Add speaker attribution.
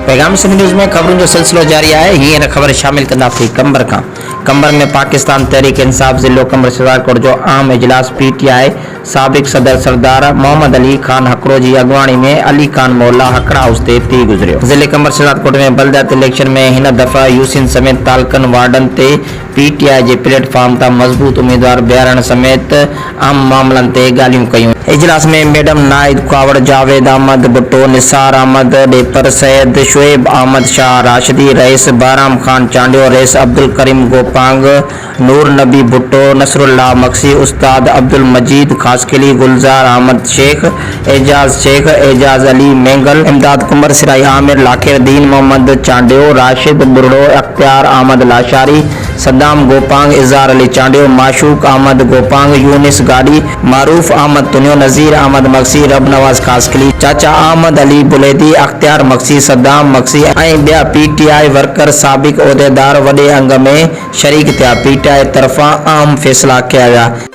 Speaker 1: पैगाम सिंध न्यूज़ में खबरों जो सिलसिलो जारी है। हींअर ख़बर शामिल कंदासीं कंबर खां। कंबर में पाकिस्तान तहरीक इंसाफ ज़िलो कंबर शहजादकोट जो आम इजलास PTI साबिक़ सदर सरदार मोहम्मद अली खान हकरो की अगवानी में अली खान मोहल्ला हकड़ा हाउस ते थी गुजरियो। ज़िले कंबर शहजादकोट में बलदियाती इलेक्शन में हिन दफ़ा यूसिन समेत तालकन वार्डन ते PTI जे प्लेटफॉर्म तां मज़बूत उम्मीदवार बीहारण समेत आम मामलन ते ॻाल्हियूं कयूं। इजलास में मैडम नाहिद कावड़, जावेद अहमद भुट्टो, निसार अहमद डेपर, सैयद शुएब अहमद शाह राशिदी, रईस बाराम खान चांडियो, रईस अब्दुल करीम गोपांग, नूर नबी भुट्टो, नसरुल्लाह मक्सी, उस्ताद अब्दुल मजीद खासकिली, गुलजार अहमद शेख, एजाज अली मेंगल, इमदाद कुमर, सिराई आमिर, लाखिर दीन मोहम्मद चांडियो, राशिद बुरड़ो, अख्तियार अहमद लाशारी, सद्दाम गोपांग, इज़हार अली चांडियो, माशूक अहमद गोपांग, यूनिस गाड़ी, मारूफ अहमद तुनियो, नज़ीर अहमद मक्सी, रब नवाज खासकिली, चाचा अहमद अली बुलेदी, अख्तियार मक्सी, सद्दाम मक्सी ऐं ॿिया PTI वर्कर साबिक़ उहिदेदार वॾे अंग में शरीक थिया। PTI तरफ़ां अहम फ़ैसिला कया विया।